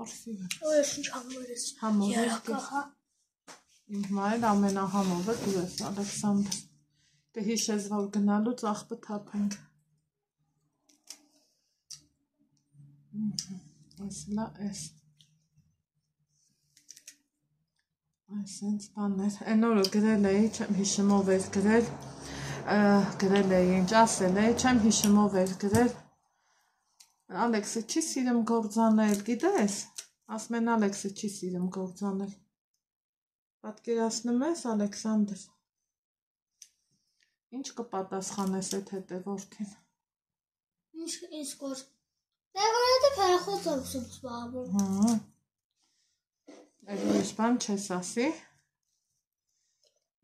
A: արսիվը,
B: ես ինչ համոր ես, երակա,
A: Իմ հիմա էլ ամենահամովը դու ես, Ալեքսանդր։ Կհիշես, որ գնալուց աղբը թափենք։ Այս լա ես։ Այս ինձ բաններ։ Են օրը գրել էի, չեմ հիշում ով էր գրել, գրել էի, ինչ ասել էի, չեմ հիշում ով էր գրել։ Ալեքսը չի սիրում գործանել, գիտես։ Ասում են Ալեքսը չի սիրում գործանել։ Պատկերացնում ես, Ալեքսանդր։ Ինչ կպատասխանես այդ հետևորդին։
B: Ինչ կոր։ Դե որ հետը փերախոց ուսում զբաղվում։
A: Այդ ուրիշ բան չես ասի։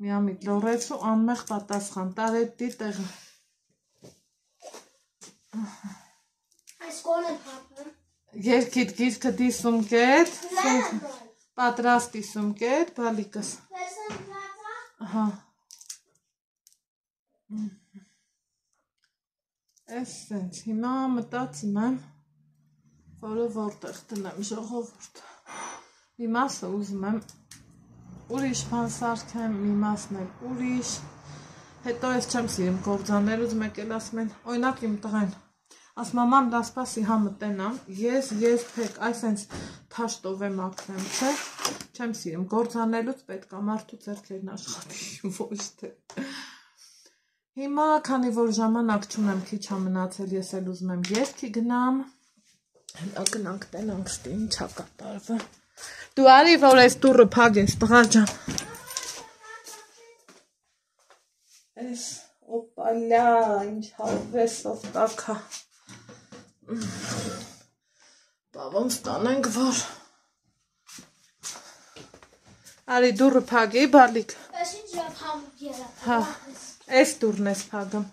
A: Միամիտ լորեց ու անմեղ պատասխան, տարետի տեղը։
B: Այս կորն է պապն։
A: Երկիտ գիրքը դիսում կետ, պատրաստ դիսում կետ, բալիկս։ Ահա։ Ես սենց, հիմա մտածում եմ, որը որտեղ տնեմ ժողովուրդ։ Մի մասը ուզում եմ ուրիշ բան սարքեմ, մի մասն էլ ուրիշ։ Հետո ես չեմ սիրում գործաներուց մեկ էլ ասում են, օրինակ իմ տղեն, ասում մամ լա սպասի համը տենամ, ես երբեք այսենց թաշտով եմ ակնեմ, չէ, չեմ սիրում գործանելուց պետք է մարդու ձեռքերն աշխատի, ոչ թե։ Հիմա քանի որ ժամանակ չունեմ, քիչ ա մնացել, ես էլ ուզում եմ երգի գնամ, հետո գնանք տենանք ստի ինչա կատարվում։ Դու արի որ այս դուռը փակես, տղա ջան։ Այս օպալյա, ինչ հավեսով տակա։ Բավոն ստանենք որ։ Արի դուռը փակի, բալիկ։
B: Այս ինչ ժապ համուտ երա։
A: Հա, այս դուռն ես փակում։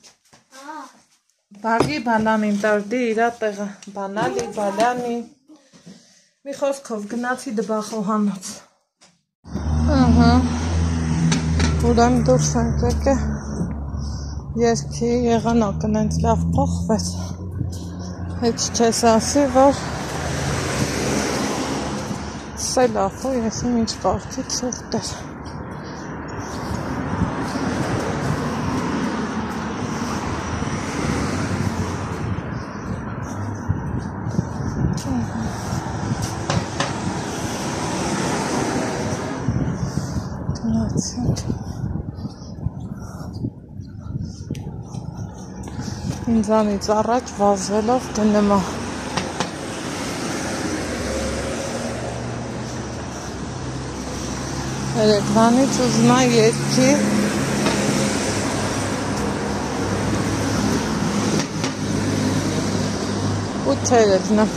A: Բագի բանանին տարդի իրա տեղը, բանալի, բալյանի։ Մի խոսքով գնացի դբախոհանոց։ Ահա, ուրեմ դուրս ենք եկե, երկի եղանակն ենք լավ փոխվեց, հետ չես ասի, որ սելավ ու ես իմ ինչ կարգի ծուղտեր։ Ինձանից առաջ վազվելով գնեմա։ Երեկվանից ուզում եմ երգի ու թերևնեմ։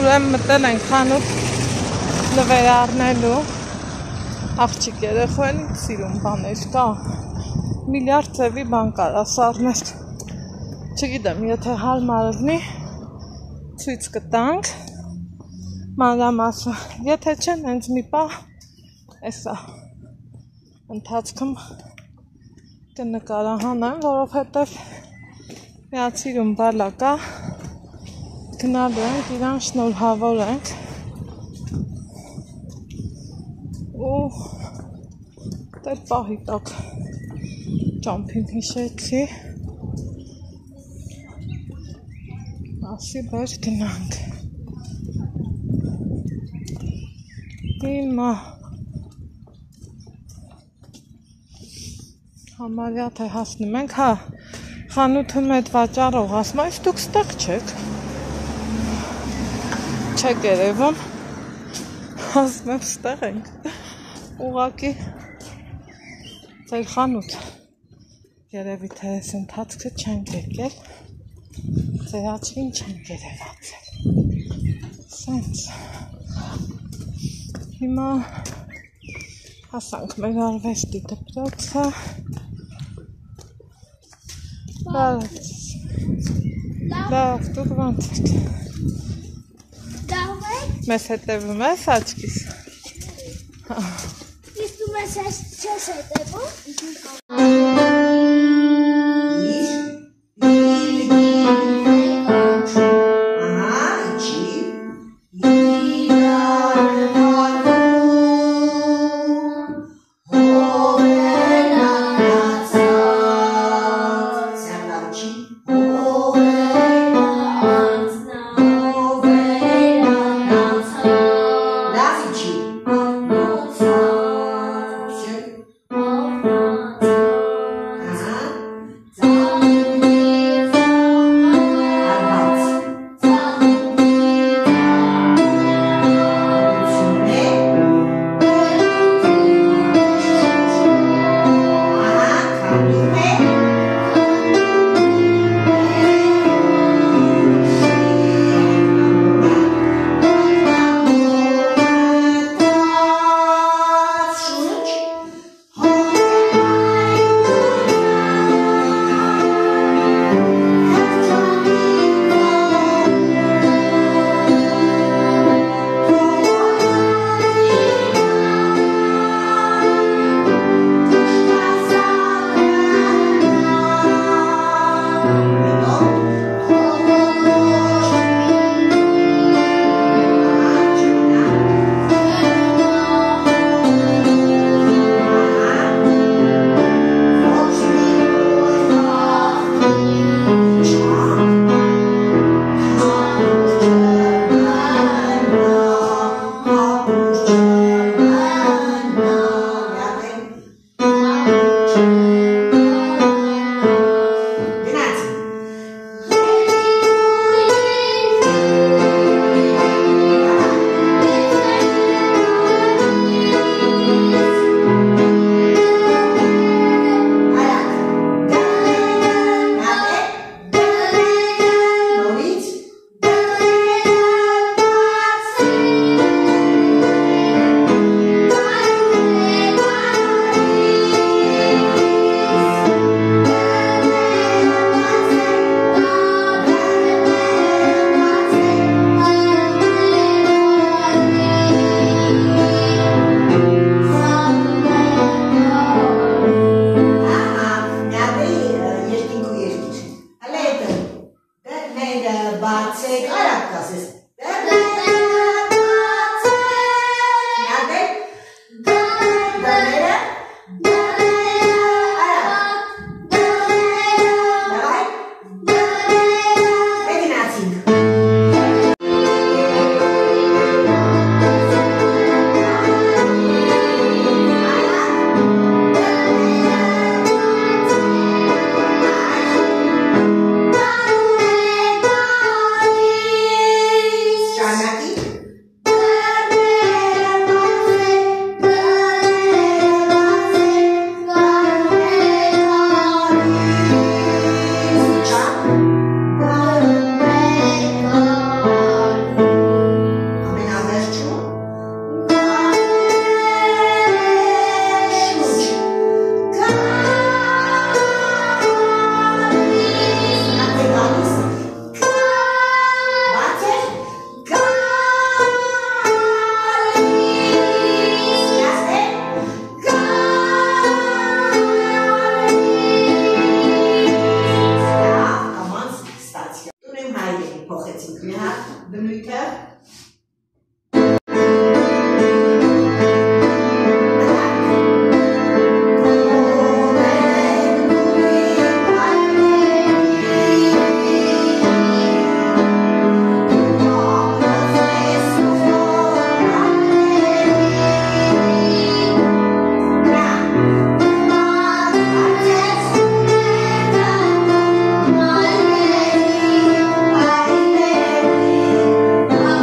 A: Ուրեմն մտել ենք խանութ նվեր առնելու, աղջիկ երեխու են սիրում բաներ կա, միլիարդ ձևի բան կար ասարներ, չգիտեմ, եթե հարմար լինի, ցույց կտանք, մանրամասը, եթե չեն հենց մի պահ, էսա, ընթացքում կնկարահանեմ, որովհետև միացիրում բալա կա, գնալու ենք, իրան շնորհավոր ենք ու դեր պահի տակ ճամփին հիշեցի ասի բեր գնանք հիմա համարյա թե հասնում ենք, հա խանութում այդ վաճառող ասում այս դուք ստեղ չեք չեք երևում, ասում եմ ստեղ ենք, ուղղակի ձեր խանութ, երևի թե ես ընթացքը չենք եկել, ձեր աչքին չենք երևացել, սենց, հիմա հասանք մեր արվեստի դպրոցը, լավ, դուք ոնց եք, Մեզ հետևում ես աչքիս։
B: Իսկ դու Ուզում ես չես հետևում։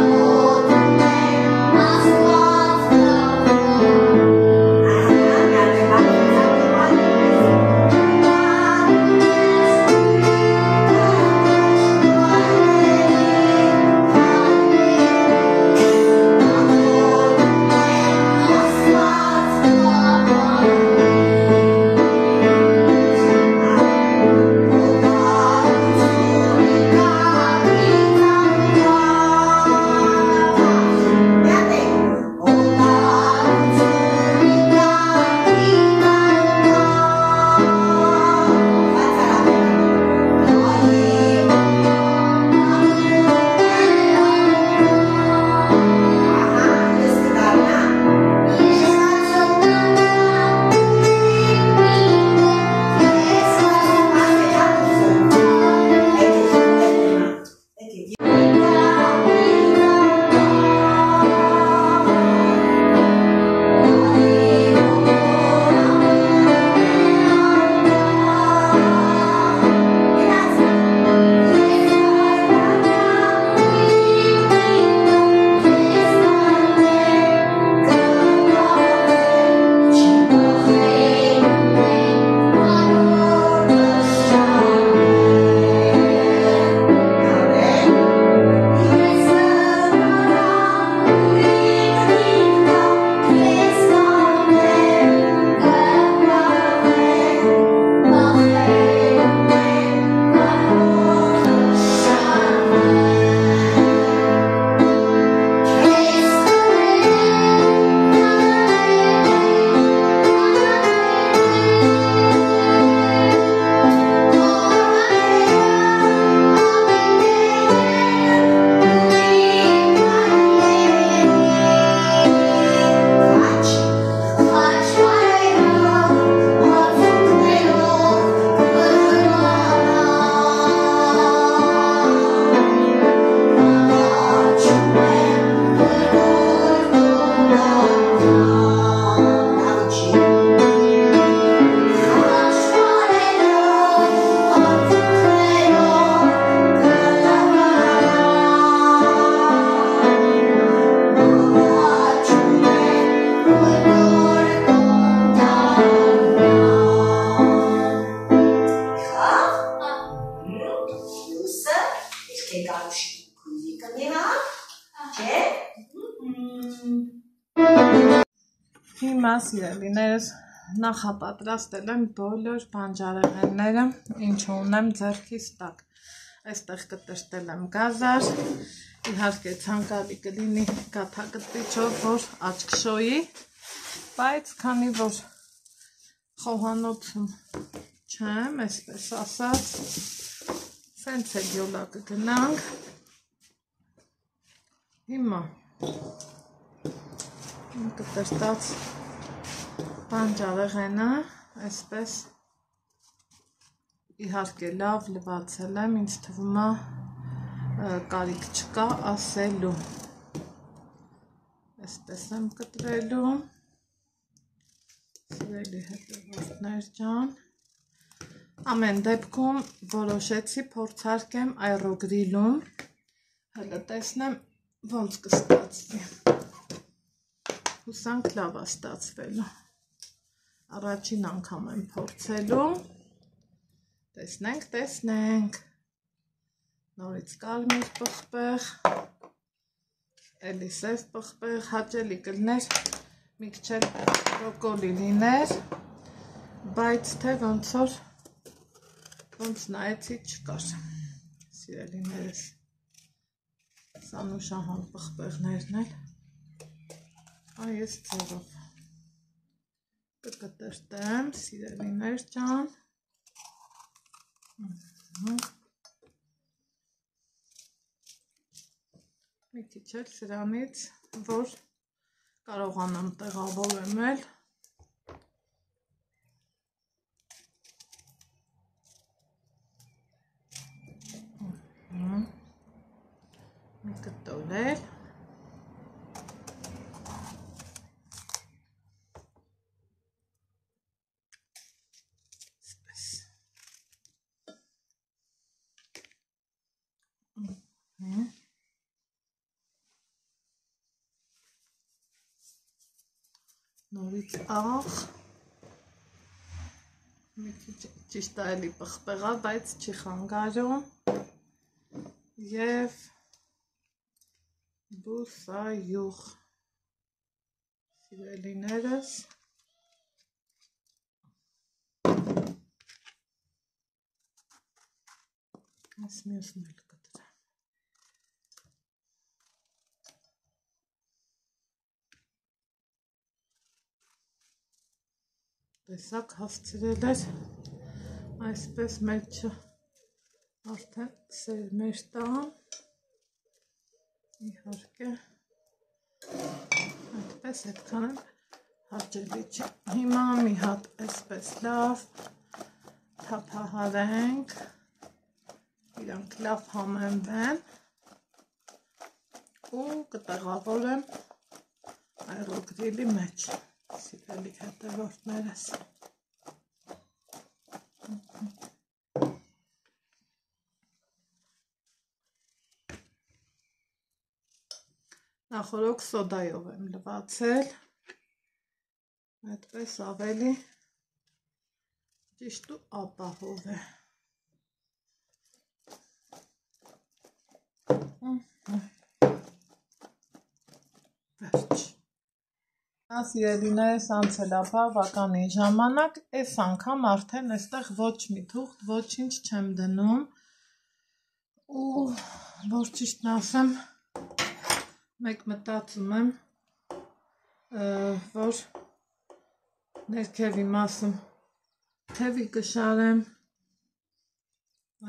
C: Amor Եկարուշի քույրի կներա, չէ։
A: Հիմա սիրելիներս նախապատրաստել եմ բոլոր բանջարեղենները, ինչ ունեմ ձեռքիս տակ։ Այստեղ կտրտել եմ գազար, իհարկե ցանկալի կլինի գաթակտիչով, որ աչք շոյի, բայց քանի որ խոհանոցում չեմ, այսպես ասած, սենց էլ յոլա կգնանք։ Հիմա կտրտած բանջարեղենը այսպես իհարկե լավ լվացել եմ, ինձ թվում է կարիք չկա ասելու։ Այսպես եմ կտրելու, սիրելի հետևորդներ ջան։ Ամեն դեպքում որոշեցի փորձարկեմ այրոգրիլում, հələ տեսնեմ ոնց կստացվի։ Հուսանք լավ է ստացվելու։ Առաջին անգամ եմ փորձելու։ Տեսնենք։ Նորից կարմիր պղպեղ, էլի սև պղպեղ, հաճելի կլներ, մի քիչ էլ բրոկոլի լիներ, բայց թե ոնց նայեցի չկար, սիրելիներս, սանուշահան պղպեղներն էլ, այս ձևով կկտրտեմ, սիրելիներ ջան, մի քիչ էլ սրանից, որ կարողանամ տեղավորեմ էլ, մի կտորել, այսպես, նորից աղ, մի քիչ ճիշտ է էլի պղպեղա, բայց չի խանգարում և բուսայուղ, սիրելիներս, այս մյուսն էլ կտրեմ։ Տեսակ հասցրել էր, այսպես մեջը արդեն սերմեր տան, իհարկե, այդպես հետքան էլ հաճելի չի։ Հիմա մի հատ այսպես լավ թափահարենք, իրանք լավ համեմվեն ու կտեղավորեմ այրոգրիլի մեջ, սիրելի հետևորդներս։ Նախորոք սոդայով եմ լվացել, այդպես ավելի ճիշտ ու ապահով է։ Վերջ։ Սիրելիներս անցել է բավականին ժամանակ, այս անգամ արդեն այստեղ ոչ մի թուղթ, ոչինչ չեմ դնում ու որ ճիշտն ասեմ, մեկ մտածում եմ, որ ներքևի մասում թևի կշարեմ,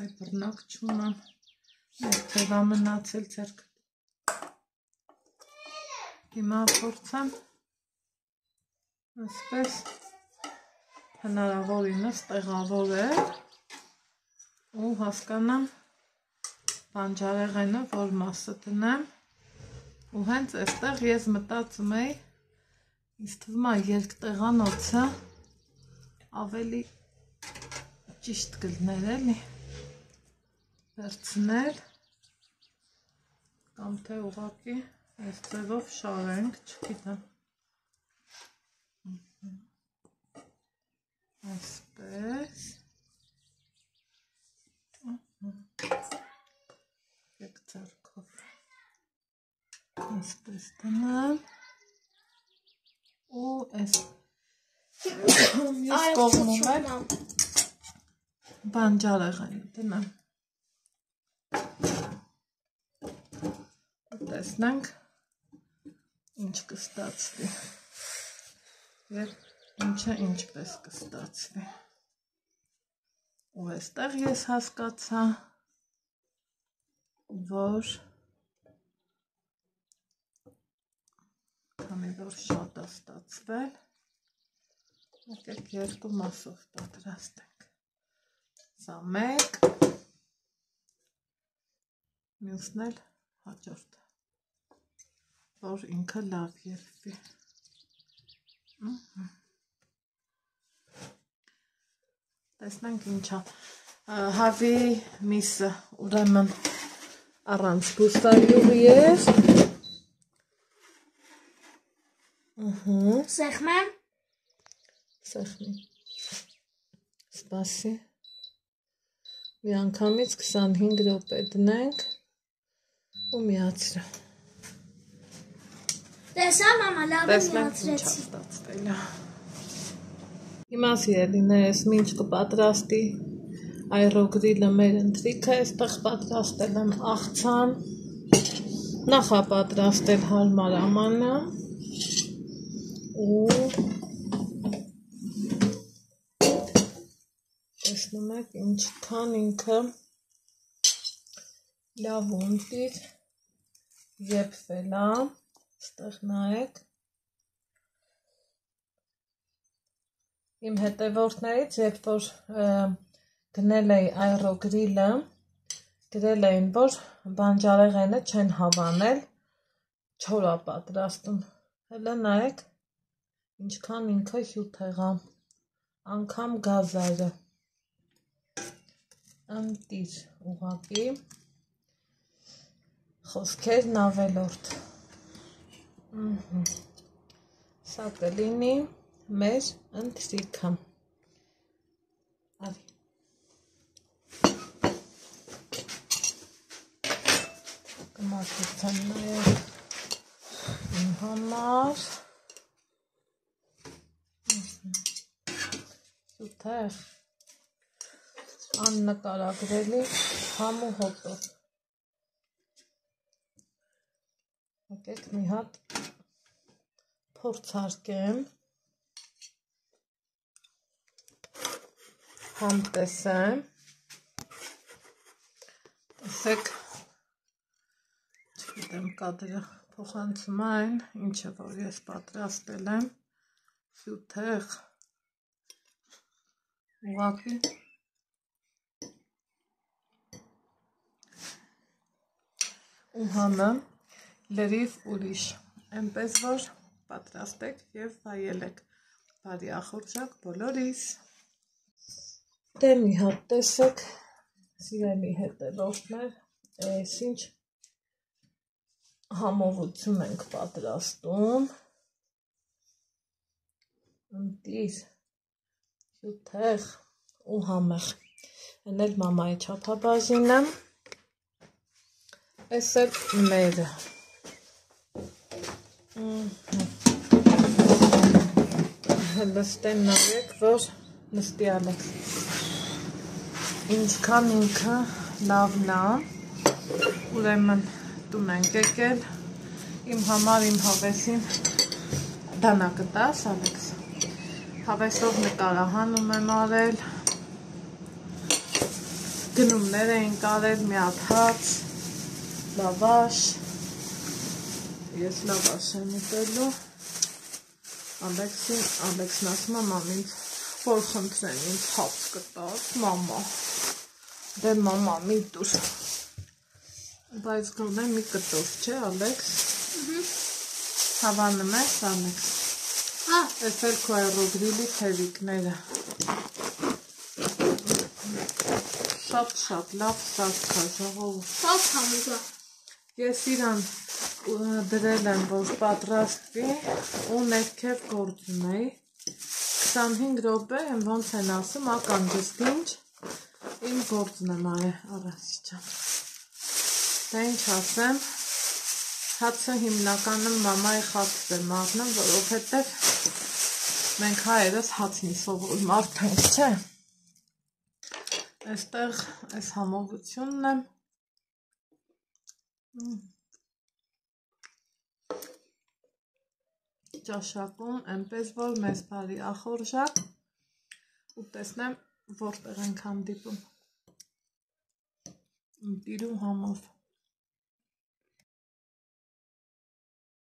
A: այ բռնակ չունեմ, ներքևա մնացել ձեռքը։ Հիմա փորձեմ այսպես հնարավորինս տեղավորել ու հասկանամ բանջարեղենը որ մասը դնեմ ու հենց այստեղ ես մտածում էի, ինձ թվում է երկտեղանոցը ավելի ճիշտ կլներ էլի վերցնել կամ թե ուղղակի այս ձևով շարենք, չգիտեմ։ Այսպես Այսպես դնեմ ու այս ես կողմում էլ բանջարեղենը դնեմ տեսնենք ինչ կստացվի և ինչը ինչպես կստացվի ու այստեղ ես հասկացա որ քանի որ շատ է ստացվել եկեք երկու մասով պատրաստենք սա մեկ մյուսն էլ հաջորդ որ ինքը լավ ելվի տեսնենք ինչա հավի միսը ուրեմն առանց բուստարյուղի էր
B: Սեղմեմ
A: սեղմի սպասի մի անգամից 25 րոպե դնենք ու միացրը
B: տեսա մամա լավ
A: միացրեցի հիմա սիրելիներս մինչ կպատրաստի այրոգրիլը մեր ընթրիքը այստեղ պատրաստել եմ աղցան նախապատրաստել հարմար ամանը ու տեսնում եք ինչքան ինքը լավ ունտիր եփվել է այստեղ նայեք իմ հետևորդներից երբ որ գնել էի այրոգրիլը գրել էին որ բանջարեղենը չեն հավանել չոր է պատրաստում հələ նայեք ինչքան ինքը հյութ եղա անգամ գազարը ընտիր ուղղակի խոսքերն ավելորդ սա կլինի մեր ընթրիքը արի կմատուցեմ նաև իմ համար սուտեղ աննկարագրելի համ ու հոտով եկեք մի հատ փորձարկեմ համ տեսեմ տեսեք չգիտեմ կադրը փոխանցում այն ինչը որ ես պատրաստել եմ սուտեղ ուղղակի ու համը լրիվ ուրիշ այնպես որ պատրաստեք և վայելեք բարի ախորժակ բոլորիս դե մի հատ տեսեք սիրելի հետևորդներ այս ինչ համովություն ենք պատրաստում ընտիր հյութեղ ու համեղ են էլ մամայի չափաբաժինը այս էլ մերը լստեն նայեք որ լստյալ է ինչքան ինքը լավն է ուրեմն տուն ենք եկել իմ համար իմ հավեսին դանակը տաս Ալեքս հավեսով նկարահանում եմ արել գնումներ էինք արել մի հատ հաց լավաշ ես լավաշ եմ ուտելու Ալեքսն ասում է մամ ինձ որ խնդրեմ ինձ հաց կտաս մամա դե մամա մի տուր բայց գոնե մի կտոր չէ Ալեքս հավանում ես Ալեքս այս էլ քո այրոգրիլի թևիկները շատ լավ սարքա ժողովուրդ
B: շատ համուգա
A: ես իրան դրել եմ որ պատրաստվի ու ներքև գործում էի 25 րոպե ոնց են ասում ականջստինչ իմ գործն եմ արել առասիջան դե ինչ ասեմ Հացը հիմնականում մամայի խաթս է մաղնում, որովհետև մենք հայերս հացին սովոր մարդ ենք, չէ։ Այստեղ այս համովությունն է։ Ճաշակում, այնպես որ մեզ բարի ախորժակ ու տեսնեմ որտեղ ենք հանդիպում։ Տիրու համով։